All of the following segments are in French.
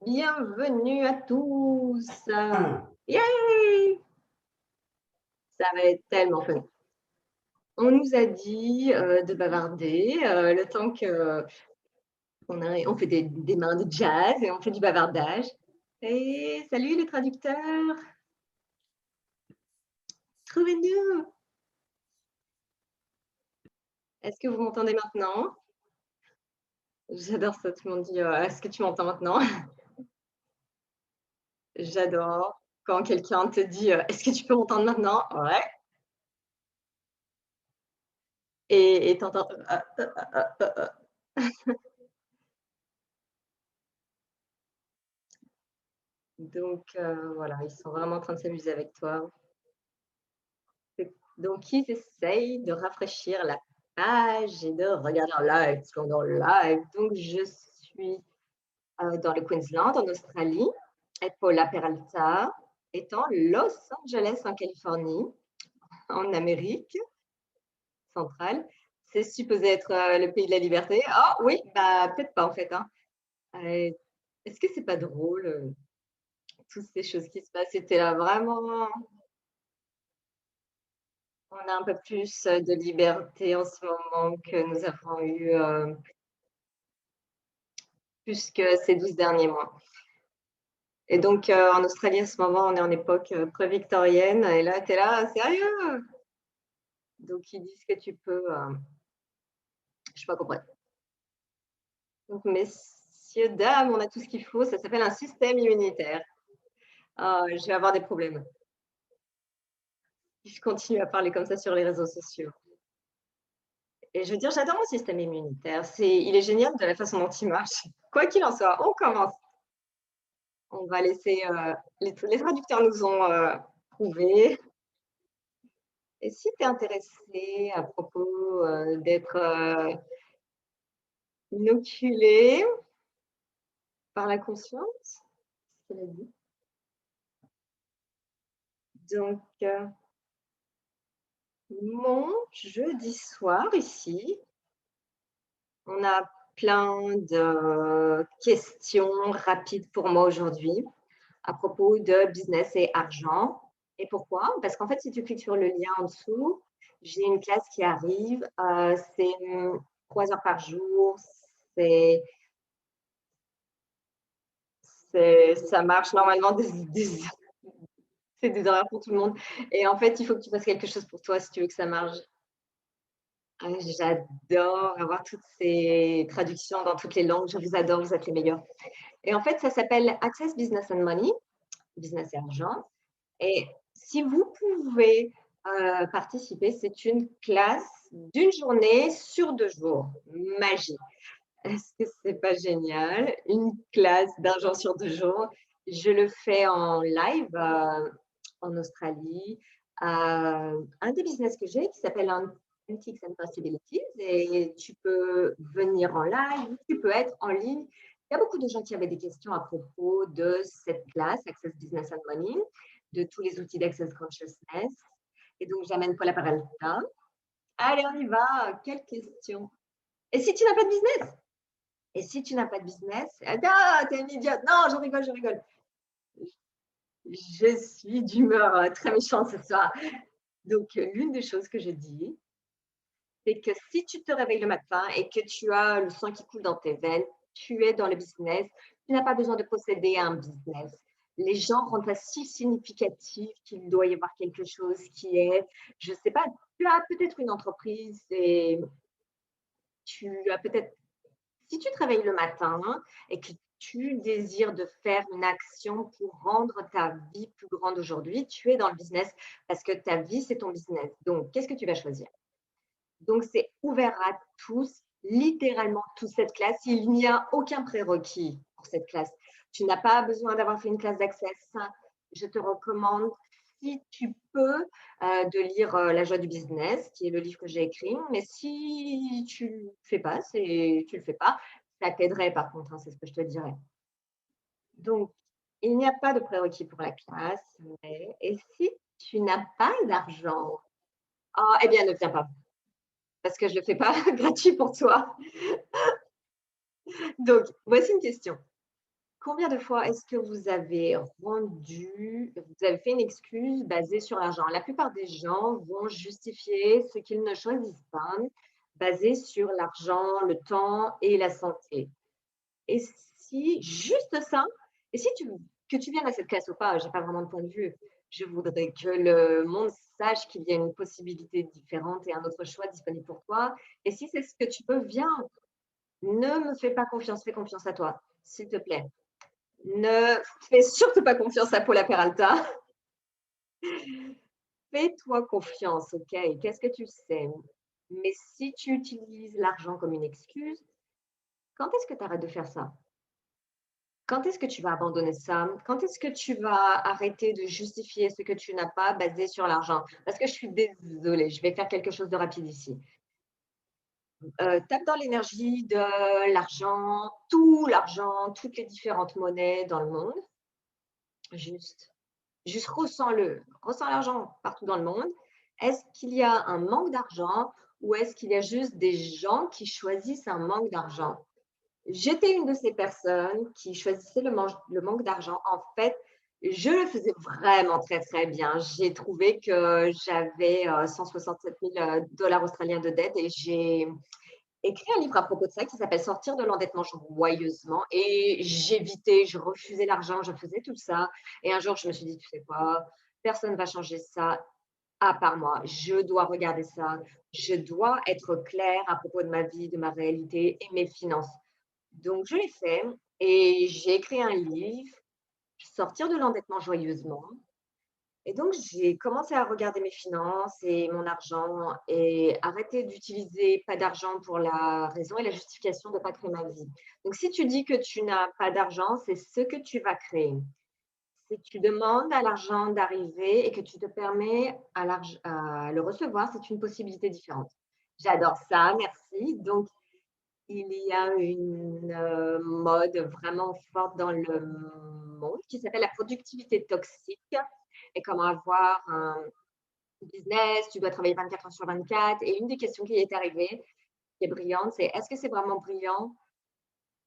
Bienvenue à tous. Ah, Yay! Ça va être tellement fun. On nous a dit, de bavarder, le temps qu'on fait des mains de jazz et on fait du bavardage. Et salut les traducteurs, trouvez-nous! Est-ce que vous m'entendez maintenant? J'adore ça, tout le monde dit, «Est-ce que tu m'entends maintenant?» J'adore quand quelqu'un te dit, «Est-ce que tu peux m'entendre maintenant?» «Ouais» et tu entends, donc voilà, ils sont vraiment en train de s'amuser avec toi. Donc, ils essayent de rafraîchir la page et de regarder en live, parce qu'on est en live. Donc, je suis dans le Queensland, en Australie, et Paula Peralta est en Los Angeles, en Californie, en Amérique centrale. C'est supposé être le pays de la liberté. Oh oui, bah peut-être pas en fait, hein. Euh, Est-ce que c'est pas drôle, toutes ces choses qui se passent? C'était là vraiment. On a un peu plus de liberté en ce moment que nous avons eu plus que ces 12 derniers mois. Et donc, en Australie, à ce moment, on est en époque pré-victorienne. Et là, tu es là, sérieux? Donc, ils disent que tu peux. Je sais pas compris. Donc, messieurs, dames, on a tout ce qu'il faut. Ça s'appelle un système immunitaire. Ah, je vais avoir des problèmes si je continue à parler comme ça sur les réseaux sociaux. Et je veux dire, j'adore mon système immunitaire. Il est génial de la façon dont il marche. Quoi qu'il en soit, on commence. On va laisser, les traducteurs nous ont, prouvé. Et si tu es intéressé à propos, d'être, inoculé par la conscience, c'est ce qu'elle a dit. Donc, mon jeudi soir ici, on a plein de questions rapides pour moi aujourd'hui à propos de business et argent. Et pourquoi? Parce qu'en fait, si tu cliques sur le lien en dessous, j'ai une classe qui arrive, c'est 3 heures par jour, c'est ça marche normalement c'est des horaires pour tout le monde. Et en fait, il faut que tu fasses quelque chose pour toi si tu veux que ça marche. Ah, j'adore avoir toutes ces traductions dans toutes les langues. Je vous adore, vous êtes les meilleurs. Et en fait, ça s'appelle Access Business and Money, business et argent. Et si vous pouvez participer, c'est une classe d'une journée sur 2 jours. Magie. Est-ce que c'est pas génial? Une classe d'argent sur 2 jours. Je le fais en live, en Australie. Un des business que j'ai qui s'appelle Antiques and Possibilities et tu peux venir en live, tu peux être en ligne. Il y a beaucoup de gens qui avaient des questions à propos de cette classe, Access Business and Money, de tous les outils d'Access Consciousness. Et donc, j'amène Paula Peralta. Allez, on y va. Quelle question? Et si tu n'as pas de business? Et si tu n'as pas de business, ah, t'es une idiote. Non, je rigole, je rigole. Je suis d'humeur très méchante ce soir. Donc, l'une des choses que je dis, c'est que si tu te réveilles le matin et que tu as le sang qui coule dans tes veines, tu es dans le business, tu n'as pas besoin de posséder un business. Les gens rendent ça si significatif qu'il doit y avoir quelque chose qui est, je ne sais pas, tu as peut-être une entreprise et tu as peut-être si tu te réveilles le matin et que tu désires de faire une action pour rendre ta vie plus grande aujourd'hui, tu es dans le business parce que ta vie, c'est ton business. Donc, qu'est-ce que tu vas choisir? Donc, c'est ouvert à tous, littéralement toute cette classe. Il n'y a aucun prérequis pour cette classe. Tu n'as pas besoin d'avoir fait une classe d'access. Je te recommande, si tu peux, de lire La joie du business, qui est le livre que j'ai écrit. Mais si tu ne le fais pas, tu le fais pas. Ça t'aiderait par contre, hein, c'est ce que je te dirais. Donc, il n'y a pas de prérequis pour la classe. Et si tu n'as pas d'argent, ah, eh bien, ne viens pas parce que je ne le fais pas gratuit pour toi. Donc, voici une question. Combien de fois est-ce que vous avez fait une excuse basée sur l'argent? La plupart des gens vont justifier ce qu'ils ne choisissent pas, basé sur l'argent, le temps et la santé. Et si juste ça, et si tu que tu viennes à cette classe ou pas, j'ai pas vraiment de point de vue. Je voudrais que le monde sache qu'il y a une possibilité différente et un autre choix disponible pour toi. Et si c'est ce que tu veux, viens. Ne me fais pas confiance, fais confiance à toi, s'il te plaît. Ne fais surtout pas confiance à Paula Peralta. Fais-toi confiance, OK? Qu'est-ce que tu sais? Mais si tu utilises l'argent comme une excuse, quand est-ce que tu arrêtes de faire ça? Quand est-ce que tu vas abandonner ça? Quand est-ce que tu vas arrêter de justifier ce que tu n'as pas basé sur l'argent? Parce que je suis désolée, je vais faire quelque chose de rapide ici. Tape dans l'énergie de l'argent, tout l'argent, toutes les différentes monnaies dans le monde. Juste Juste ressens-le. Ressens l'argent partout dans le monde. Est-ce qu'il y a un manque d'argent ou est-ce qu'il y a juste des gens qui choisissent un manque d'argent? J'étais une de ces personnes qui choisissait le manque d'argent. En fait, je le faisais vraiment très, très bien. J'ai trouvé que j'avais 167 000 dollars australiens de dette et j'ai écrit un livre à propos de ça qui s'appelle Sortir de l'endettement joyeusement et j'évitais, je refusais l'argent, je faisais tout ça et un jour je me suis dit: «Tu sais quoi? Personne ne va changer ça à part moi. Je dois regarder ça. Je dois être claire à propos de ma vie, de ma réalité et mes finances». Donc je l'ai fait et j'ai écrit un livre, Sortir de l'endettement joyeusement et donc, j'ai commencé à regarder mes finances et mon argent et arrêter d'utiliser pas d'argent pour la raison et la justification de ne pas créer ma vie. Donc, si tu dis que tu n'as pas d'argent, c'est ce que tu vas créer. Si tu demandes à l'argent d'arriver et que tu te permets à le recevoir, c'est une possibilité différente. J'adore ça, merci. Donc, il y a une mode vraiment forte dans le monde qui s'appelle la productivité toxique et comment avoir un business, tu dois travailler 24 heures sur 24. Et une des questions qui est arrivée, qui est brillante, c'est est-ce que c'est vraiment brillant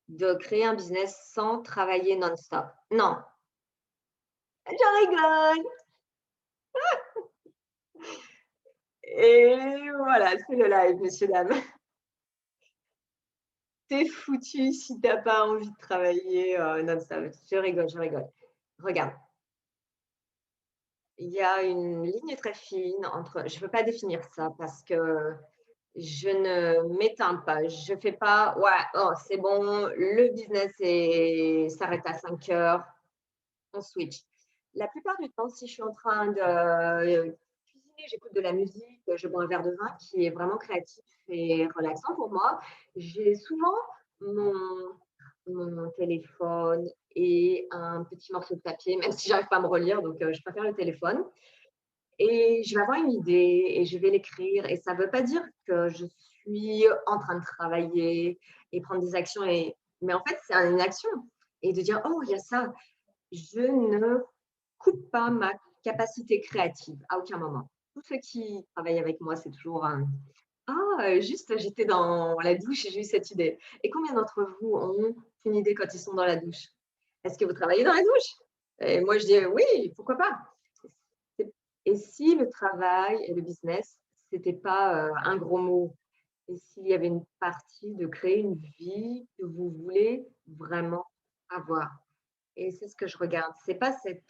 de créer un business sans travailler non-stop? Non, je rigole. Et voilà, c'est le live, messieurs, dames. T'es foutu si t'as pas envie de travailler non-stop. Je rigole, je rigole. Regarde, il y a une ligne très fine entre, je ne peux pas définir ça parce que je ne m'éteins pas. Je fais pas: «Ouais, oh, c'est bon, le business s'arrête à 5 heures, on switch». La plupart du temps, si je suis en train de cuisiner, j'écoute de la musique, je bois un verre de vin qui est vraiment créatif et relaxant pour moi. J'ai souvent mon mon téléphone et un petit morceau de papier, même si j'arrive pas à me relire, donc je préfère le téléphone. Et je vais avoir une idée et je vais l'écrire et ça ne veut pas dire que je suis en train de travailler et prendre des actions mais en fait, c'est une action et de dire: «Oh, il y a ça». Je ne coupe pas ma capacité créative à aucun moment. Tous ceux qui travaillent avec moi, c'est toujours un: «Ah, juste j'étais dans la douche et j'ai eu cette idée». Et combien d'entre vous ont une idée quand ils sont dans la douche? Est-ce que vous travaillez dans la douche? Et moi, je dis: «Oui, pourquoi pas?» C'est et si le travail et le business, c'était pas, un gros mot? Et s'il y avait une partie de créer une vie que vous voulez vraiment avoir? Et c'est ce que je regarde. C'est pas cet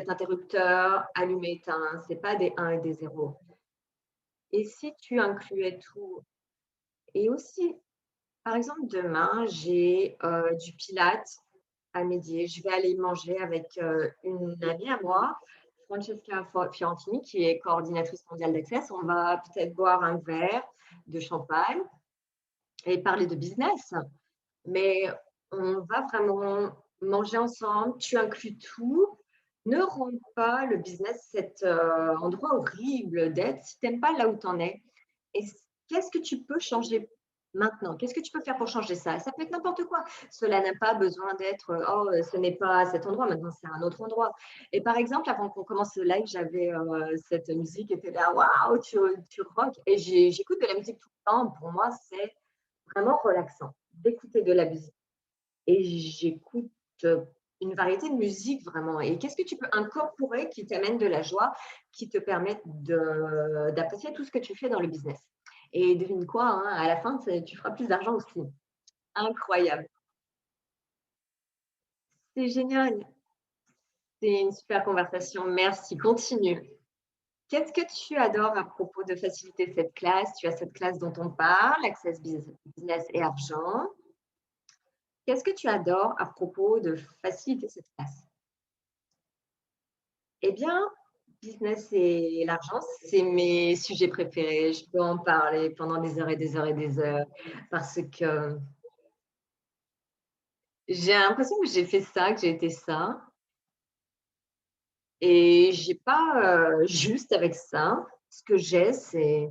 interrupteur allumé éteint, c'est pas des 1 et des 0. Et si tu incluais tout? Et aussi, par exemple, demain, j'ai, du pilates à midi. Je vais aller manger avec, une amie à moi, Francesca Fiorentini, qui est coordinatrice mondiale d'Access. On va peut-être boire un verre de champagne et parler de business, mais on va vraiment manger ensemble. Tu inclus tout. Ne rends pas le business cet, endroit horrible d'être si tu aimes pas là où tu en es. Et qu'est-ce que tu peux changer maintenant? Qu'est-ce que tu peux faire pour changer ça? Ça peut être n'importe quoi. Cela n'a pas besoin d'être, «Oh, ce n'est pas cet endroit, maintenant c'est un autre endroit». Et par exemple, avant qu'on commence le live, j'avais, cette musique qui était là: «Waouh, tu rock» et j'écoute de la musique tout le temps. Pour moi, c'est vraiment relaxant d'écouter de la musique. et j'écoute une variété de musique vraiment. Et qu'est-ce que tu peux incorporer qui t'amène de la joie, qui te permette d'apprécier tout ce que tu fais dans le business. Et devine quoi, hein, à la fin, tu feras plus d'argent aussi. Incroyable. C'est génial. C'est une super conversation. Merci. Continue. Qu'est-ce que tu adores à propos de faciliter cette classe? Tu as cette classe dont on parle, Access Business et Argent. Qu'est-ce que tu adores à propos de faciliter cette classe? Eh bien, business et l'argent, c'est mes sujets préférés. Je peux en parler pendant des heures et des heures et des heures parce que j'ai l'impression que j'ai fait ça, que j'ai été ça et j'ai pas, juste avec ça. Ce que j'ai, c'est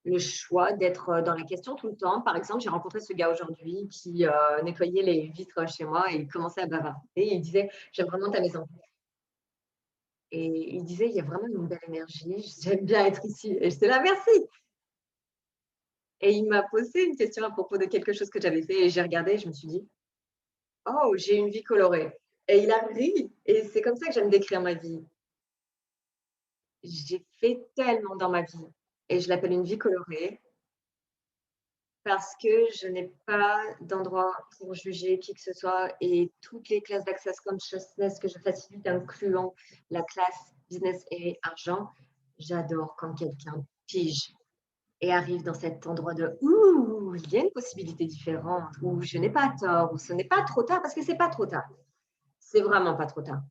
le choix d'être dans la question tout le temps. Par exemple, j'ai rencontré ce gars aujourd'hui qui, nettoyait les vitres chez moi et il commençait à bavarder et il disait: «J'aime vraiment ta maison». Et il disait: «Il y a vraiment une belle énergie, j'aime bien être ici» et j'étais là: «Merci». Et il m'a posé une question à propos de quelque chose que j'avais fait et j'ai regardé et je me suis dit: «Oh, j'ai une vie colorée» et il a ri et c'est comme ça que j'aime décrire ma vie. J'ai fait tellement dans ma vie et je l'appelle une vie colorée parce que je n'ai pas d'endroit pour juger qui que ce soit et toutes les classes d'Access Consciousness que je facilite, incluant la classe business et argent, j'adore quand quelqu'un pige et arrive dans cet endroit de «Ouh, il y a une possibilité différente» ou «Je n'ai pas tort» ou «Ce n'est pas trop tard» parce que c'est pas trop tard. C'est vraiment pas trop tard.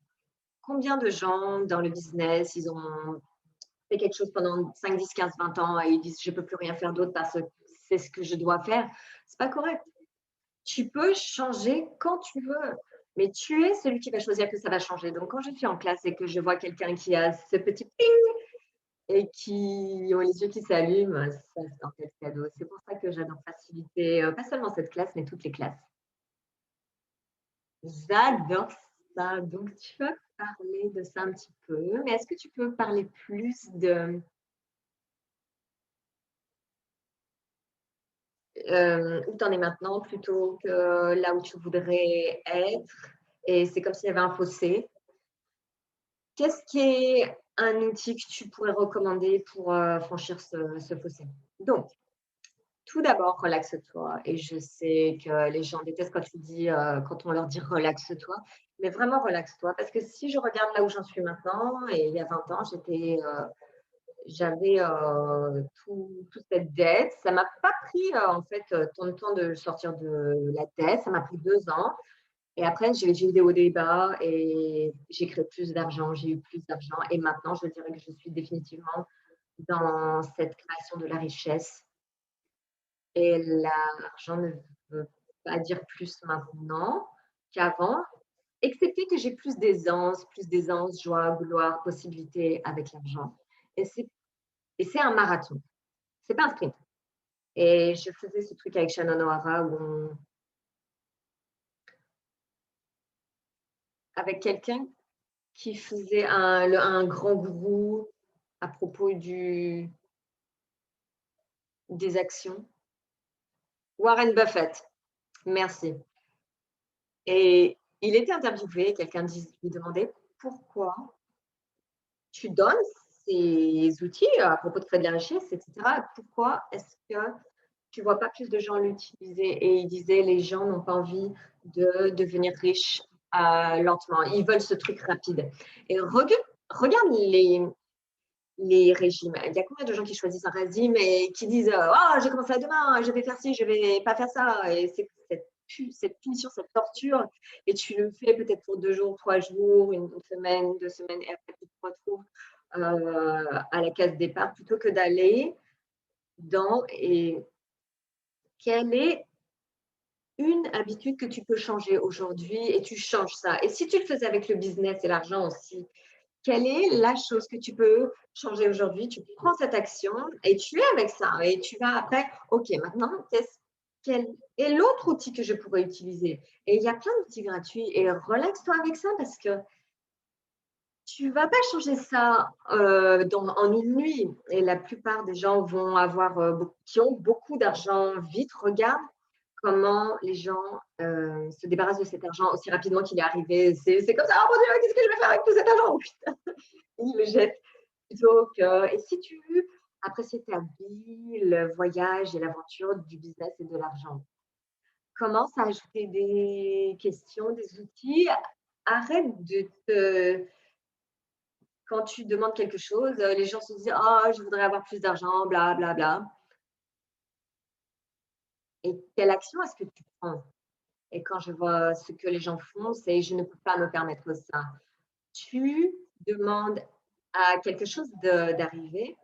Combien de gens dans le business, ils ont fait quelque chose pendant 5, 10, 15, 20 ans et ils disent: «Je peux plus rien faire d'autre parce que c'est ce que je dois faire». C'est pas correct. Tu peux changer quand tu veux, mais tu es celui qui va choisir que ça va changer. Donc quand je suis en classe et que je vois quelqu'un qui a ce petit ping et qui ont les yeux qui s'allument, ça, c'est un tel cadeau. C'est pour ça que j'adore faciliter, pas seulement cette classe, mais toutes les classes. J'adore ça. Donc tu vas parler de ça un petit peu, mais est-ce que tu peux parler plus de, où tu en es maintenant plutôt que là où tu voudrais être? Et c'est comme s'il y avait un fossé. Qu'est-ce qui est un outil que tu pourrais recommander pour, franchir ce fossé? Donc, tout d'abord, relaxe-toi et je sais que les gens détestent quand tu dis, quand on leur dit: «Relaxe-toi», mais vraiment relaxe-toi parce que si je regarde là où j'en suis maintenant et il y a 20 ans, j'avais, toute cette dette. Ça m'a pas pris, en fait, tant de temps de sortir de la dette, ça m'a pris 2 ans et après j'ai eu des hauts, des bas et j'ai créé plus d'argent, j'ai eu plus d'argent et maintenant je dirais que je suis définitivement dans cette création de la richesse et l'argent ne veut pas dire plus maintenant qu'avant, excepté que j'ai plus d'aisance, joie, gloire, possibilité avec l'argent et c'est un marathon, c'est pas un sprint et je faisais ce truc avec Shannon O'Hara où on avec quelqu'un qui faisait un grand gourou à propos des actions. Warren Buffett, merci. Et il était interviewé, quelqu'un lui demandait: «Pourquoi tu donnes ces outils à propos de créer de la richesse et cetera, pourquoi est-ce que tu vois pas plus de gens l'utiliser?» Et il disait: «Les gens n'ont pas envie de devenir riches, lentement. Ils veulent ce truc rapide» et regarde les régimes. Il y a combien de gens qui choisissent un régime et qui disent «Oh, j'ai commencé à demain, je vais faire ci, je vais pas faire ça» et c'est cette punition, cette torture et tu le fais peut-être pour 2 jours, 3 jours, une semaine, 2 semaines et après tu te retrouves, à la case départ plutôt que d'aller dans et quelle est une habitude que tu peux changer aujourd'hui et tu changes ça et si tu le faisais avec le business et l'argent aussi, quelle est la chose que tu peux changer aujourd'hui? Tu prends cette action et tu es avec ça et tu vas après, OK, maintenant, quel est l'autre outil que je pourrais utiliser? Et il y a plein d'outils gratuits et relaxe-toi avec ça parce que tu vas pas changer ça, en une nuit et la plupart des gens vont avoir, qui ont beaucoup d'argent vite, regarde comment les gens se débarrassent de cet argent aussi rapidement qu'il est arrivé. C'est comme ça, oh mon Dieu, qu'est-ce que je vais faire avec tout cet argent? Oh, putain, ils le jettent. Plutôt que, et si tu appréciais ta vie, le voyage et l'aventure du business et de l'argent, commence à ajouter des questions, des outils. Arrête de te quand tu demandes quelque chose, les gens se disent: «Oh, je voudrais avoir plus d'argent, bla bla bla» et quelle action est-ce que tu prends? Et quand je vois ce que les gens font, c'est: «Je ne peux pas me permettre ça». Tu demandes à quelque chose d'arriver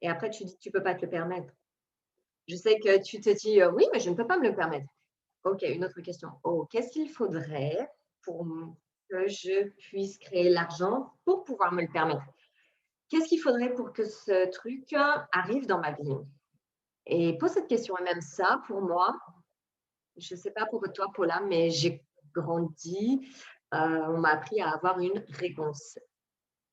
et après tu dis: «Tu peux pas te le permettre». Je sais que tu te dis: «Oui, mais je ne peux pas me le permettre». OK, une autre question. Oh, qu'est-ce qu'il faudrait pour que je puisse créer l'argent pour pouvoir me le permettre? Qu'est-ce qu'il faudrait pour que ce truc arrive dans ma vie? Et pose cette question et même ça, pour moi, je ne sais pas pour toi, Paula, mais j'ai grandi, on m'a appris à avoir une réponse.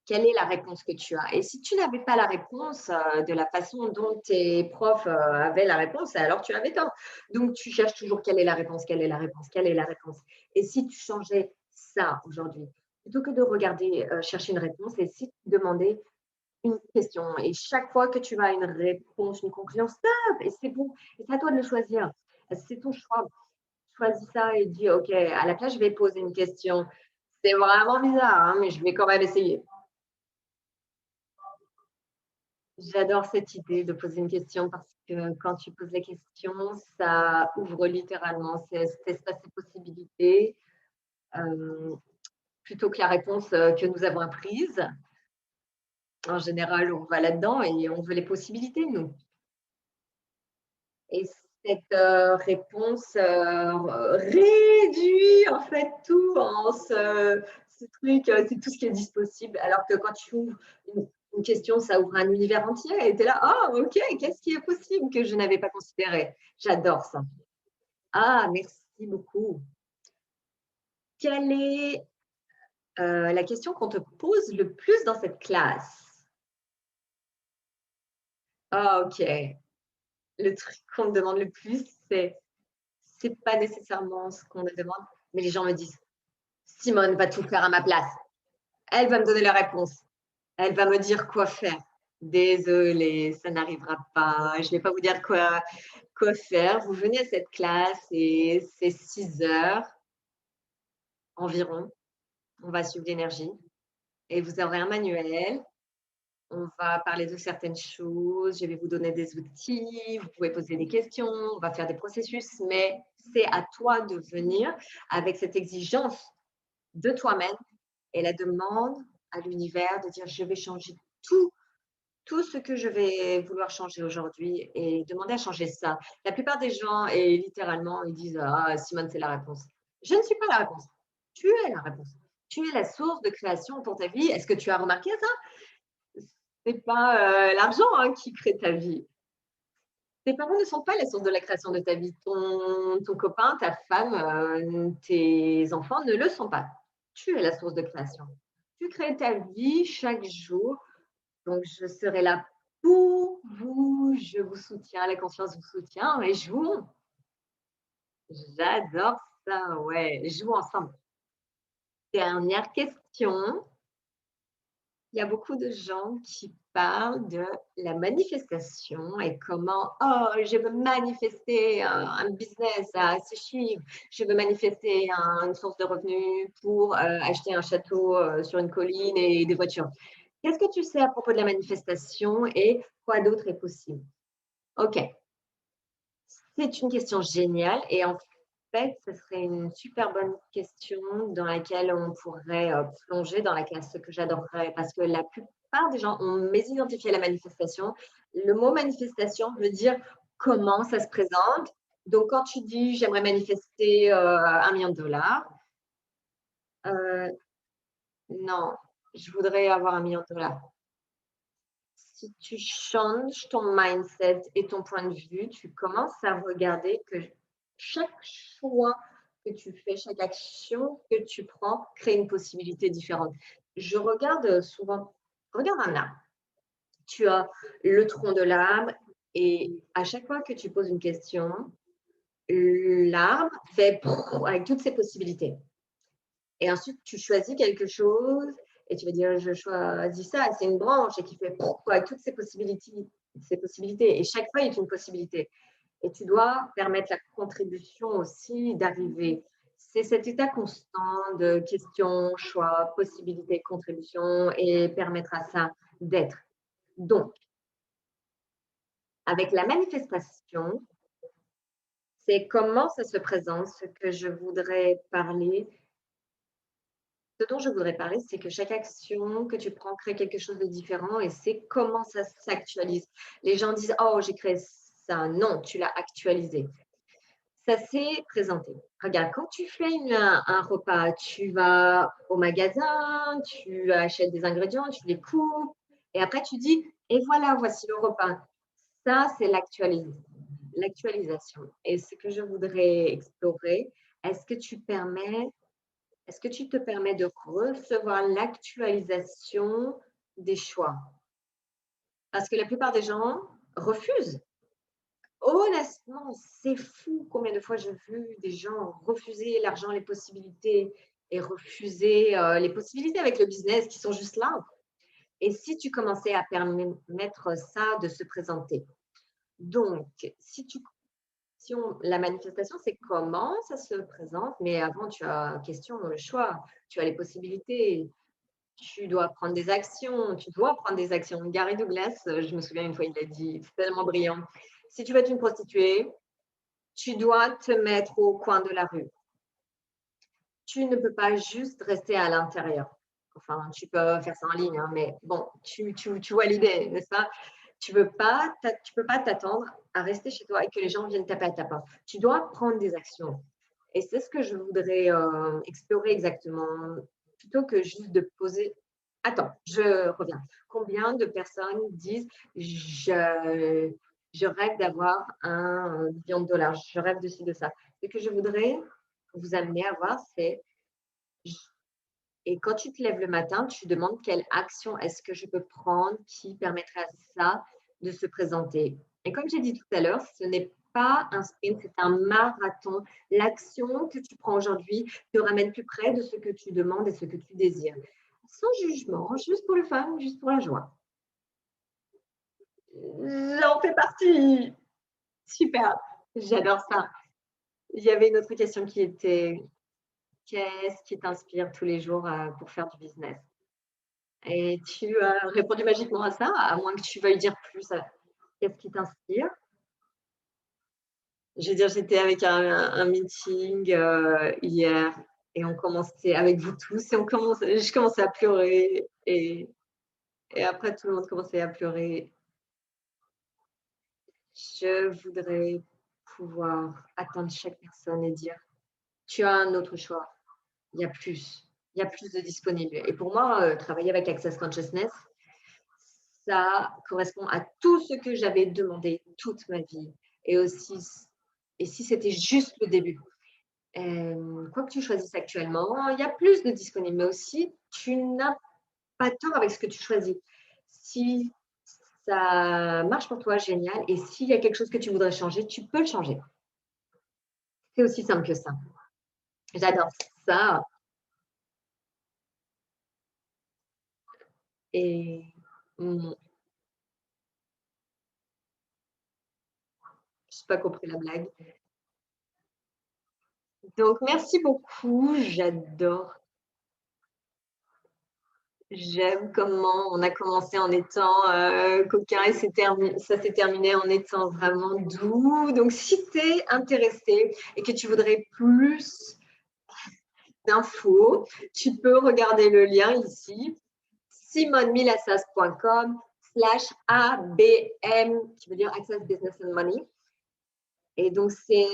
Quelle est la réponse que tu as? Et si tu n'avais pas la réponse, de la façon dont tes profs, avaient la réponse, alors tu avais tort. Donc tu cherches toujours quelle est la réponse, quelle est la réponse, quelle est la réponse? Et si tu changeais ça aujourd'hui, plutôt que de regarder, chercher une réponse et si tu demandais une question et chaque fois que tu as une réponse, une conclusion, stop et c'est bon et c'est à toi de le choisir. C'est ton choix. Choisis ça et dis: «OK, à la place, je vais poser une question». C'est vraiment bizarre, hein, mais je vais quand même essayer. J'adore cette idée de poser une question parce que quand tu poses la question, ça ouvre littéralement cet espace de possibilités, hem, plutôt que la réponse, que nous avons apprise. En général, on va là-dedans et on veut les possibilités, nous. Et cette, réponse, réduit en fait tout en ce truc, c'est tout ce qui est dit possible. Alors que quand tu ouvres une question, ça ouvre un univers entier et tu es là: «Ah OK, qu'est-ce qui est possible que je n'avais pas considéré?» J'adore ça. Ah merci beaucoup. Quelle est, la question qu'on te pose le plus dans cette classe? Ah OK. Le truc qu'on me demande le plus, c'est pas nécessairement ce qu'on me demande, mais les gens me disent: «Simone va tout faire à ma place. Elle va me donner la réponse. Elle va me dire quoi faire». Désolée, ça n'arrivera pas. Je vais pas vous dire quoi faire. Vous venez à cette classe et c'est 6 heures environ. On va suivre l'énergie et vous aurez un manuel. On va parler de certaines choses. Je vais vous donner des outils. Vous pouvez poser des questions. On va faire des processus, mais c'est à toi de venir avec cette exigence de toi-même et la demande à l'univers de dire: «Je vais changer tout, tout ce que je vais vouloir changer aujourd'hui» et demander à changer ça. La plupart des gens et littéralement, ils disent: «Ah, Simone, c'est la réponse». Je ne suis pas la réponse. Tu es la réponse. Tu es la source de création pour ta vie. Est-ce que tu as remarqué ça? C'est pas, l'argent, hein, qui crée ta vie. Tes parents ne sont pas la source de la création de ta vie. Ton copain, ta femme, tes enfants ne le sont pas. Tu es la source de création. Tu crées ta vie chaque jour, donc je serai là pour vous, je vous soutiens, la conscience vous soutient et jouons. J'adore ça, ouais, jouons ensemble. Dernière question. Il y a beaucoup de gens qui parlent de la manifestation et comment: «Oh, je veux manifester un business à ce chiffre, je veux manifester une source de revenus pour, acheter un château, sur une colline et des voitures». Qu'est-ce que tu sais à propos de la manifestation et quoi d'autre est possible? OK, c'est une question géniale et en fait, ce serait une super bonne question dans laquelle on pourrait, plonger, dans laquelle ce que j'adorerais parce que la plupart des gens ont mésidentifié la manifestation. Le mot manifestation veut dire comment ça se présente. Donc quand tu dis: «J'aimerais manifester, 1 000 000 $», heu, non, je voudrais avoir 1 000 000 $. Si tu changes ton mindset et ton point de vue, tu commences à regarder que chaque choix que tu fais, chaque action que tu prends crée une possibilité différente. Je regarde souvent, regarde un arbre. Tu as le tronc de l'arbre et à chaque fois que tu poses une question, l'arbre fait avec toutes ses possibilités. Et ensuite, tu choisis quelque chose et tu vas dire, je choisis ça, c'est une branche et qui fait avec toutes ses possibilités. Et chaque feuille est une possibilité. Et tu dois permettre la contribution aussi d'arriver. C'est cet état constant de questions, choix, possibilités, contribution et permettre à ça d'être. Donc, avec la manifestation, c'est comment ça se présente, ce que je voudrais parler. Ce dont je voudrais parler, c'est que chaque action que tu prends crée quelque chose de différent et c'est comment ça s'actualise. Les gens disent: «Oh, j'ai créé ça». Non, tu l'as actualisé. Ça s'est présenté. Regarde, quand tu fais un repas, tu vas au magasin, tu achètes des ingrédients, tu les coupes et après tu dis: «Et voilà, voici le repas». Ça, c'est l'actualisation et ce que je voudrais explorer, est-ce que tu permets est-ce que tu te permets de recevoir l'actualisation des choix? Parce que la plupart des gens refusent. Honnêtement, c'est fou combien de fois j'ai vu des gens refuser l'argent, les possibilités et refuser, les possibilités avec le business qui sont juste là. Et si tu commençais à permettre ça de se présenter? Donc, la manifestation, c'est comment ça se présente, mais avant tu as question, le choix, tu as les possibilités, tu dois prendre des actions. Gary Douglas, je me souviens une fois, il l'a dit, c'est tellement brillant. Si tu veux être une prostituée, tu dois te mettre au coin de la rue. Tu ne peux pas juste rester à l'intérieur. Enfin, tu peux faire ça en ligne, hein, mais bon, tu vois l'idée, n'est-ce pas? Tu peux pas t'attendre à rester chez toi et que les gens viennent taper à ta porte. Tu dois prendre des actions. Et c'est ce que je voudrais explorer exactement, plutôt que juste de poser. Attends, je reviens. Combien de personnes disent je rêve d'avoir un million de dollars, je rêve de ci, de ça. Ce que je voudrais vous amener à voir, c'est et quand tu te lèves le matin, tu demandes quelle action est-ce que je peux prendre qui permettrait à ça de se présenter. Et comme j'ai dit tout à l'heure, ce n'est pas un sprint, c'est un marathon. L'action que tu prends aujourd'hui te ramène plus près de ce que tu demandes et ce que tu désires. Sans jugement, juste pour le fun, juste pour la joie. J'en fais partie. Super, j'adore ça. Il y avait une autre question qui était: qu'est-ce qui t'inspire tous les jours, pour faire du business? Et tu as répondu magiquement à ça, à moins que tu veuilles dire plus, qu'est-ce qui t'inspire? Je veux dire, j'étais avec un meeting, hier et on commençait avec vous tous et je commençais à pleurer et après tout le monde commençait à pleurer. Je voudrais pouvoir atteindre chaque personne et dire: «Tu as un autre choix, il y a plus, il y a plus de disponible» et pour moi, travailler avec Access Consciousness, ça correspond à tout ce que j'avais demandé toute ma vie et aussi et si c'était juste le début. Quoi que tu choisisses actuellement, il y a plus de disponible, mais aussi tu n'as pas tort avec ce que tu choisis. Si ça marche pour toi, génial et s'il y a quelque chose que tu voudrais changer, tu peux le changer. C'est aussi simple que ça. J'adore ça et mmh, j'ai pas compris la blague. Donc merci beaucoup, j'aime comment on a commencé en étant, coquin et ça s'est terminé en étant vraiment doux. Donc si tu es intéressé et que tu voudrais plus d'infos, tu peux regarder le lien ici, simonemilassas.com/ABM, qui veut dire Access Business and Money. Et donc c'est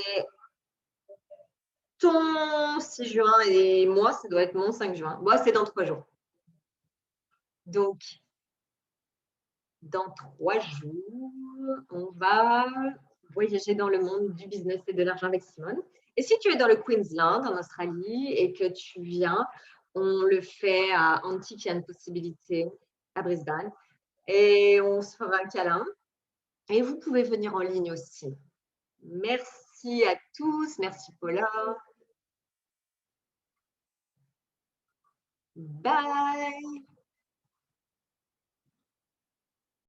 ton 6 juin et moi, ça doit être mon 5 juin. Moi, c'est dans 3 jours. Donc dans 3 jours, on va voyager dans le monde du business et de l'argent avec Simone. Et si tu es dans le Queensland, en Australie, et que tu viens, on le fait à Antique, il y a une possibilité à Brisbane. Et on se fera un câlin. Et vous pouvez venir en ligne aussi. Merci. Merci à tous. Merci Paula. Bye.